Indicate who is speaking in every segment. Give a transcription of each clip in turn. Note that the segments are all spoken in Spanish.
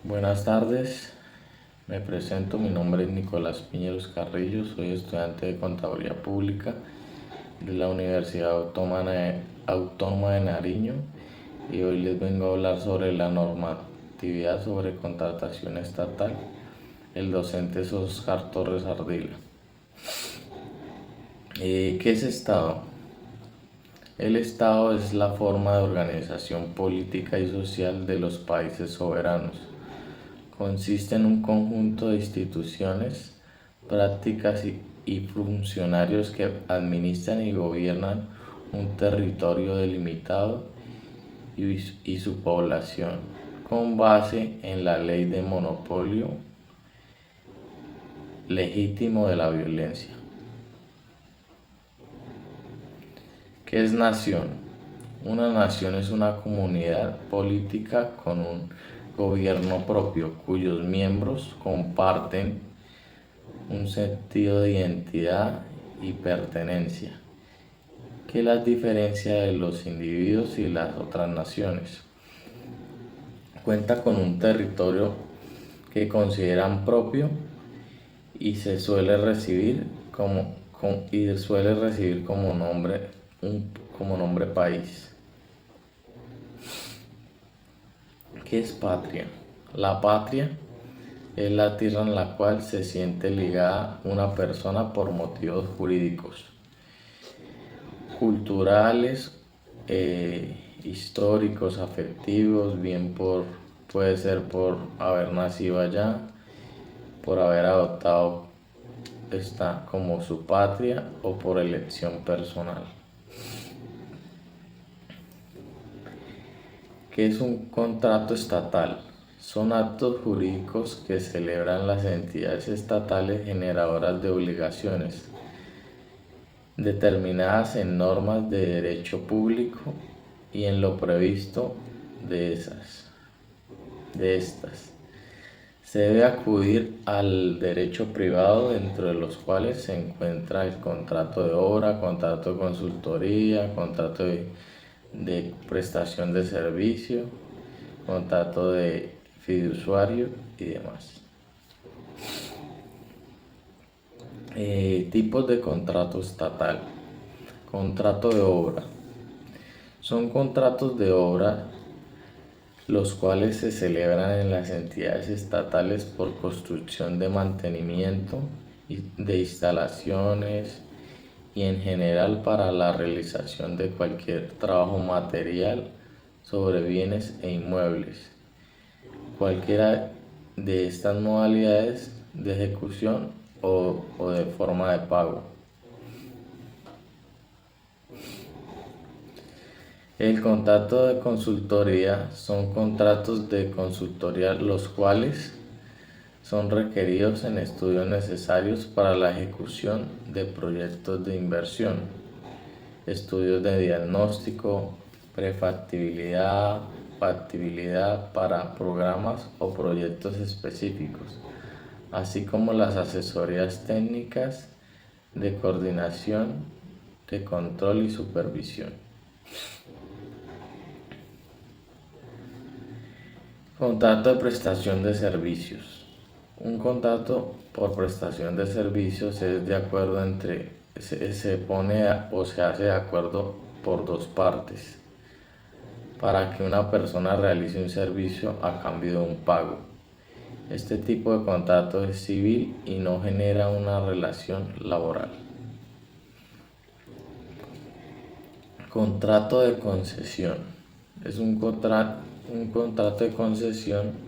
Speaker 1: Buenas tardes, me presento, mi nombre es Nicolás Piñeros Carrillo, soy estudiante de Contaduría Pública de la Universidad Autónoma de Nariño y hoy les vengo a hablar sobre la normatividad sobre contratación estatal. El docente es Oscar Torres Ardila. ¿Qué es Estado? El Estado es la forma de organización política y social de los países soberanos. Consiste en un conjunto de instituciones, prácticas y funcionarios que administran y gobiernan un territorio delimitado y su población, con base en la ley de monopolio legítimo de la violencia. ¿Qué es nación? Una nación es una comunidad política con un gobierno propio, cuyos miembros comparten un sentido de identidad y pertenencia, que las diferencia de los individuos y las otras naciones. Cuenta con un territorio que consideran propio y se suele recibir como nombre país. ¿Qué es patria? La patria es la tierra en la cual se siente ligada una persona por motivos jurídicos, culturales, históricos, afectivos, puede ser por haber nacido allá, por haber adoptado esta como su patria o por elección personal. ¿Qué es un contrato estatal? Son actos jurídicos que celebran las entidades estatales generadoras de obligaciones determinadas en normas de derecho público y en lo previsto de estas. Se debe acudir al derecho privado, dentro de los cuales se encuentra el contrato de obra, contrato de consultoría, contrato de prestación de servicio, contrato de fiduciario y demás. Tipos de contrato estatal. Contrato de obra. Son contratos de obra los cuales se celebran en las entidades estatales por construcción de mantenimiento de instalaciones y en general para la realización de cualquier trabajo material sobre bienes e inmuebles. Cualquiera de estas modalidades de ejecución o de forma de pago. El contrato de consultoría son contratos de consultoría los cuales son requeridos en estudios necesarios para la ejecución de proyectos de inversión, estudios de diagnóstico, prefactibilidad, factibilidad para programas o proyectos específicos, así como las asesorías técnicas de coordinación, de control y supervisión. Contrato de prestación de servicios. Un contrato por prestación de servicios es de acuerdo se pone o se hace de acuerdo por dos partes para que una persona realice un servicio a cambio de un pago. Este tipo de contrato es civil y no genera una relación laboral. Contrato de concesión. Es un contrato de concesión,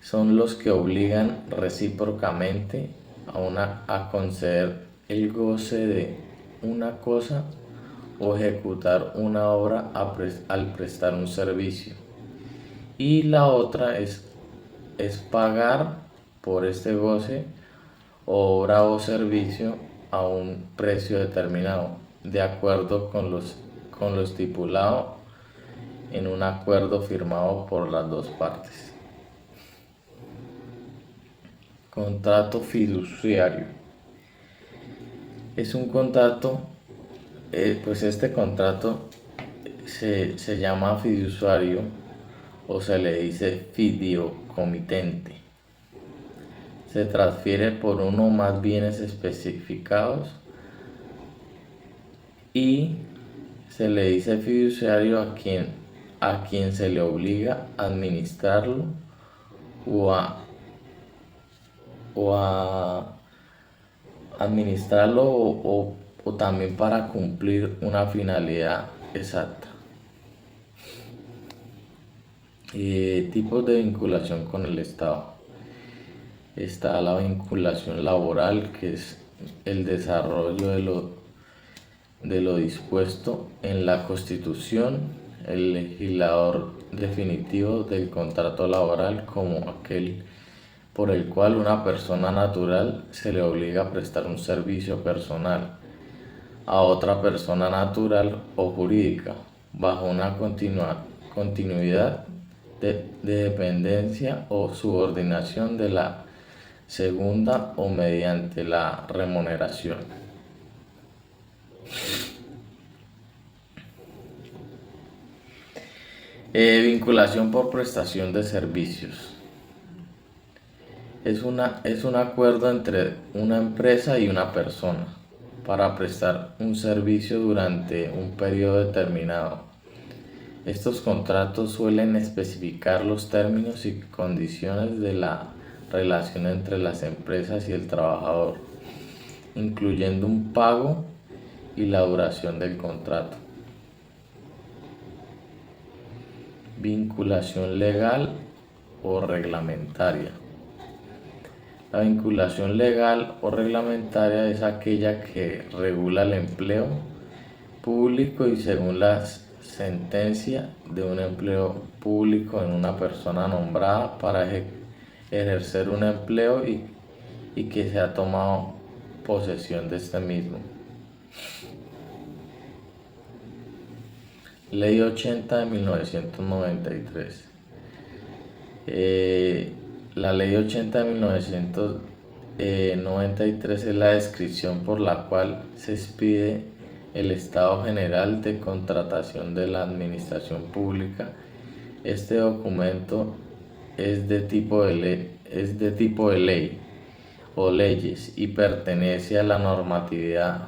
Speaker 1: son los que obligan recíprocamente a conceder el goce de una cosa o ejecutar una obra al prestar un servicio. Y la otra es pagar por este goce, obra o servicio a un precio determinado, de acuerdo con lo estipulado en un acuerdo firmado por las dos partes. Contrato fiduciario. Es un contrato, pues este contrato se llama fiduciario o se le dice fideicomitente. Se transfiere por uno o más bienes especificados y se le dice fiduciario a quien se le obliga a administrarlo o a administrarlo o también para cumplir una finalidad exacta. Tipos de vinculación con el Estado. Está la vinculación laboral, que es el desarrollo de lo dispuesto en la Constitución, el legislador definitivo del contrato laboral como aquel por el cual una persona natural se le obliga a prestar un servicio personal a otra persona natural o jurídica bajo una continuidad de dependencia o subordinación de la segunda o mediante la remuneración. Vinculación por prestación de servicios. Es un acuerdo entre una empresa y una persona para prestar un servicio durante un periodo determinado. Estos contratos suelen especificar los términos y condiciones de la relación entre las empresas y el trabajador, incluyendo un pago y la duración del contrato. Vinculación legal o reglamentaria. La vinculación legal o reglamentaria es aquella que regula el empleo público y según la sentencia de un empleo público en una persona nombrada para ejercer un empleo y que se ha tomado posesión de este mismo. Ley 80 de 1993. La Ley 80 de 1993 es la descripción por la cual se expide el Estado General de Contratación de la Administración Pública. Este documento es de tipo de ley o leyes y pertenece a la normatividad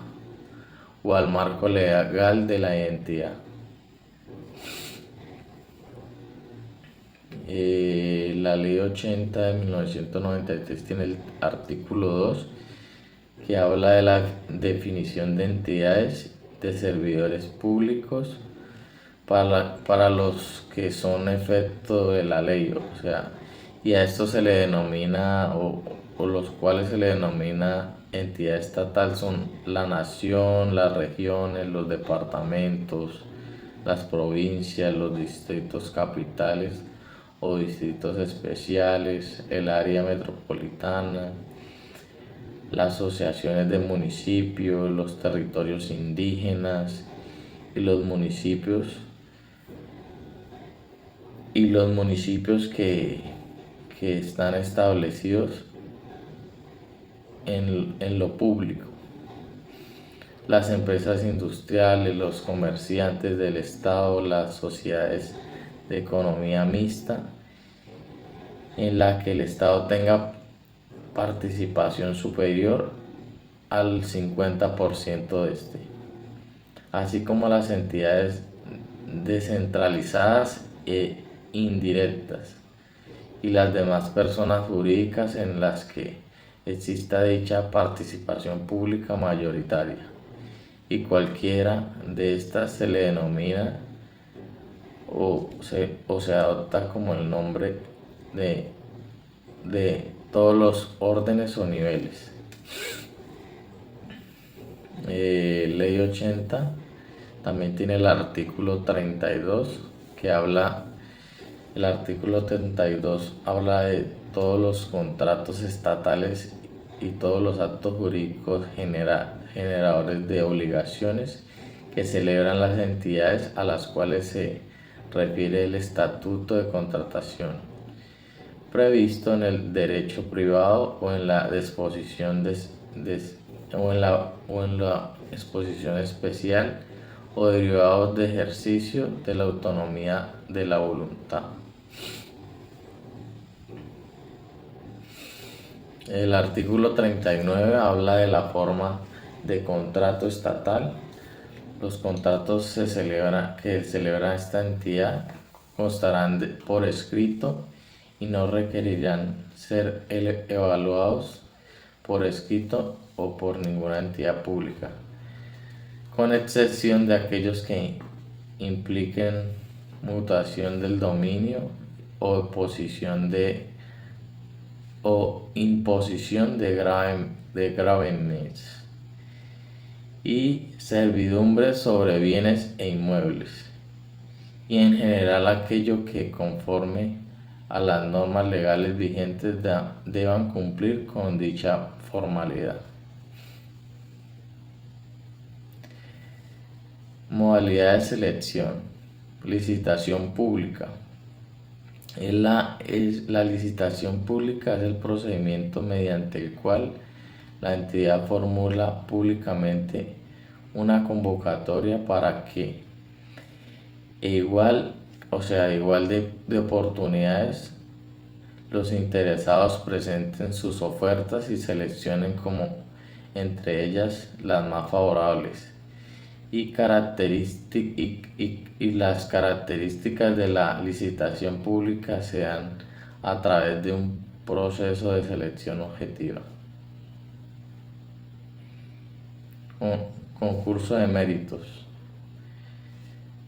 Speaker 1: o al marco legal de la entidad. La Ley 80 de 1993 tiene el artículo 2 que habla de la definición de entidades de servidores públicos para los que son efecto de la ley, o sea, y a esto se le denomina, o los cuales se le denomina entidad estatal, son la nación, las regiones, los departamentos, las provincias, los distritos capitales o distritos especiales, el área metropolitana, las asociaciones de municipios, los territorios indígenas y los municipios que están establecidos en lo público, las empresas industriales, los comerciantes del Estado, las sociedades de economía mixta, en la que el Estado tenga participación superior al 50% de este, así como las entidades descentralizadas e indirectas y las demás personas jurídicas en las que exista dicha participación pública mayoritaria, y cualquiera de estas se le denomina o se adopta como el nombre de todos los órdenes o niveles. Ley 80 también tiene el artículo 32 que habla. El artículo 32 habla de todos los contratos estatales y todos los actos jurídicos generadores de obligaciones que celebran las entidades a las cuales se refiere el Estatuto de Contratación, previsto en el derecho privado o en la disposición exposición especial o derivados de ejercicio de la autonomía de la voluntad. El artículo 39 habla de la forma de contrato estatal. Los contratos que celebra esta entidad constarán por escrito y no requerirán ser evaluados por escrito o por ninguna entidad pública, con excepción de aquellos que impliquen mutación del dominio o imposición de gravámenes y servidumbres sobre bienes e inmuebles, y en general aquello que, conforme a las normas legales vigentes, deban cumplir con dicha formalidad. Modalidad de selección. Licitación pública. La licitación pública es el procedimiento mediante el cual la entidad formula públicamente una convocatoria para que igual de oportunidades los interesados presenten sus ofertas y seleccionen como entre ellas las más favorables, y las características de la licitación pública se dan a través de un proceso de selección objetiva. Concurso de méritos.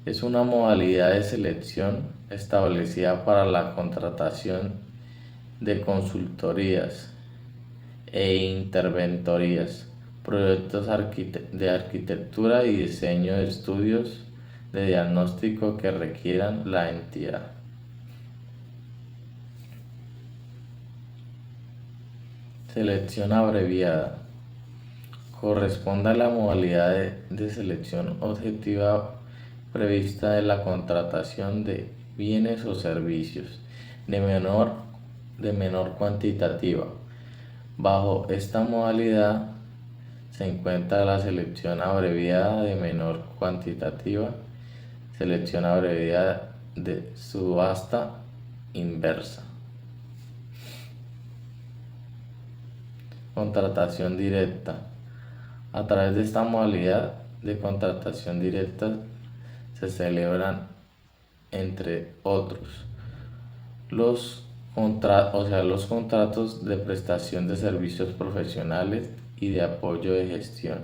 Speaker 1: Es una modalidad de selección establecida para la contratación de consultorías e interventorías, proyectos de arquitectura y diseño de estudios de diagnóstico que requieran la entidad. Selección abreviada. Corresponde a la modalidad de selección objetiva prevista de la contratación de bienes o servicios de menor cuantitativa. Bajo esta modalidad se encuentra la selección abreviada de menor cuantitativa, selección abreviada de subasta inversa. Contratación directa. A través de esta modalidad de contratación directa se celebran, entre otros, los contratos de prestación de servicios profesionales y de apoyo de gestión,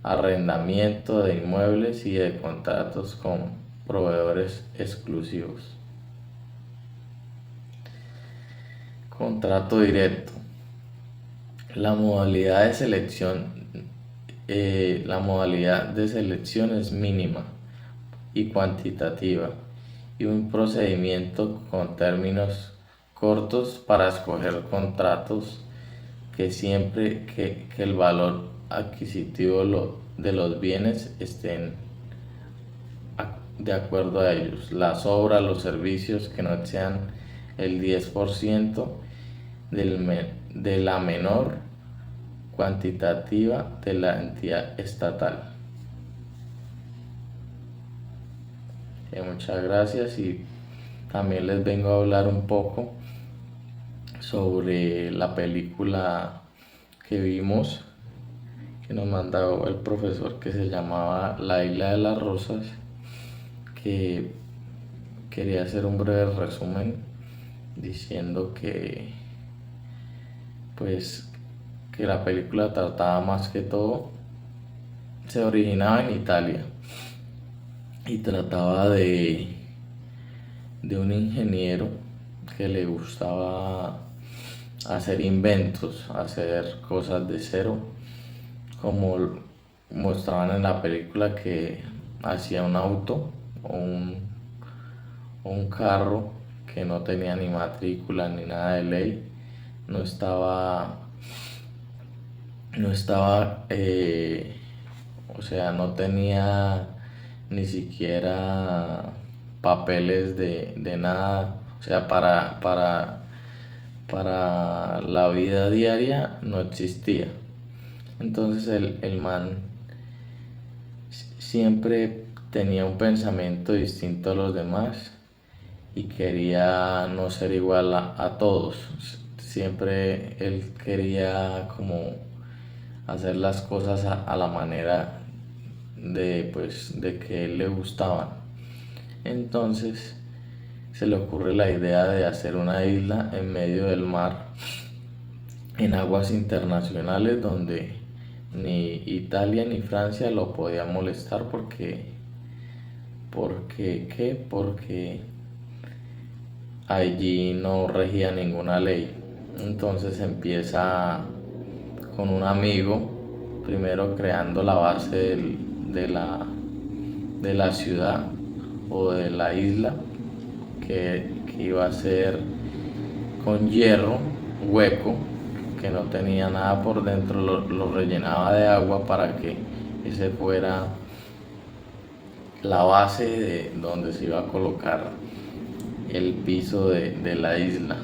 Speaker 1: arrendamiento de inmuebles y de contratos con proveedores exclusivos. Contrato directo. La modalidad de selección es mínima y cuantitativa, y un procedimiento con términos cortos para escoger contratos que siempre que el valor adquisitivo de los bienes estén de acuerdo a ellos. Las obras, los servicios que no sean el 10% de la menor cuantitativa de la entidad estatal. Muchas gracias, y también les vengo a hablar un poco sobre la película que vimos, que nos mandó el profesor, que se llamaba La Isla de las Rosas, que quería hacer un breve resumen diciendo que la película trataba, más que todo, se originaba en Italia y trataba de un ingeniero que le gustaba hacer inventos, hacer cosas de cero, como mostraban en la película, que hacía un auto o un carro que no tenía ni matrícula ni nada de ley, no tenía ni siquiera papeles de nada, o sea, para la vida diaria no existía. Entonces el man siempre tenía un pensamiento distinto a los demás y quería no ser igual a todos, siempre él quería como hacer las cosas a la manera de, pues, de que él le gustaban. Entonces se le ocurre la idea de hacer una isla en medio del mar, en aguas internacionales, donde ni Italia ni Francia lo podían molestar porque allí no regía ninguna ley. Entonces empieza con un amigo, primero creando la base de la ciudad o de la isla, que iba a ser con hierro hueco, que no tenía nada por dentro, lo rellenaba de agua para que ese fuera la base de donde se iba a colocar el piso de la isla.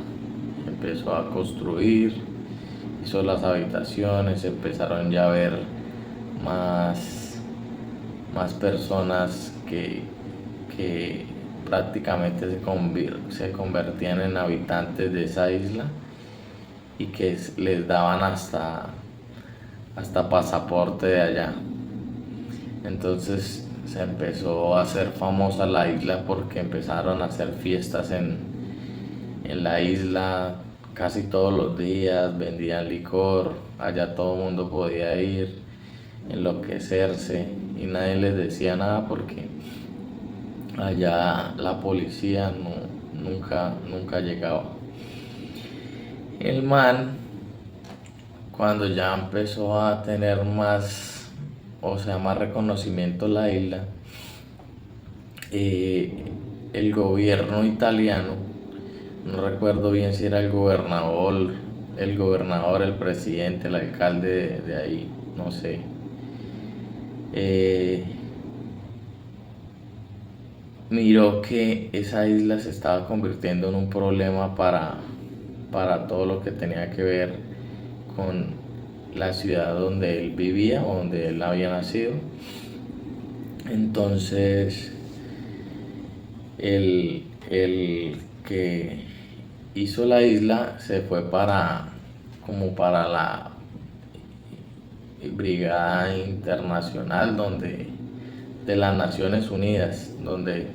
Speaker 1: Empezó a construir, hizo las habitaciones, empezaron ya a ver más personas que prácticamente se convertían en habitantes de esa isla y que les daban hasta pasaporte de allá. Entonces se empezó a hacer famosa la isla porque empezaron a hacer fiestas en la isla casi todos los días, vendían licor, allá todo el mundo podía ir, enloquecerse, y nadie les decía nada porque allá la policía nunca llegaba. El man, cuando ya empezó a tener más, o sea, más reconocimiento en la isla, el gobierno italiano, no recuerdo bien si era el gobernador, el presidente, el alcalde de ahí, no sé, miró que esa isla se estaba convirtiendo en un problema para todo lo que tenía que ver con la ciudad donde él vivía o donde él había nacido. Entonces el que hizo la isla se fue como para la Brigada Internacional de las Naciones Unidas, donde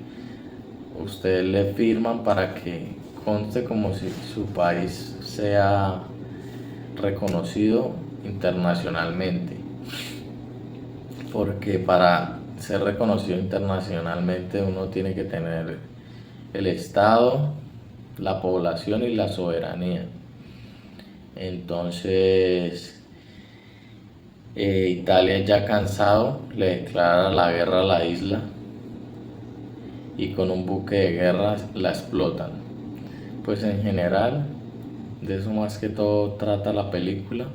Speaker 1: ustedes le firman para que conste como si su país sea reconocido internacionalmente, porque para ser reconocido internacionalmente uno tiene que tener el Estado, la población y la soberanía. Entonces Italia, ya cansado, le declara la guerra a la isla y con un buque de guerra la explotan. Pues en general, de eso más que todo trata la película,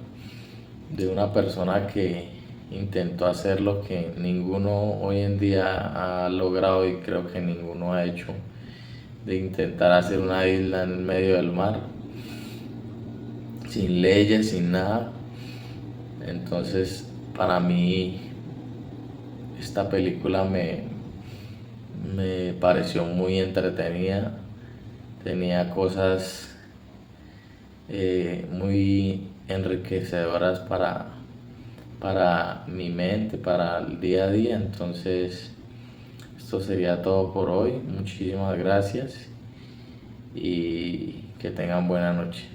Speaker 1: de una persona que intentó hacer lo que ninguno hoy en día ha logrado y creo que ninguno ha hecho, de intentar hacer una isla en el medio del mar, sin leyes, sin nada. Entonces, para mí, esta película me pareció muy entretenida, tenía cosas muy enriquecedoras para mi mente, para el día a día. Entonces, esto sería todo por hoy. Muchísimas gracias y que tengan buena noche.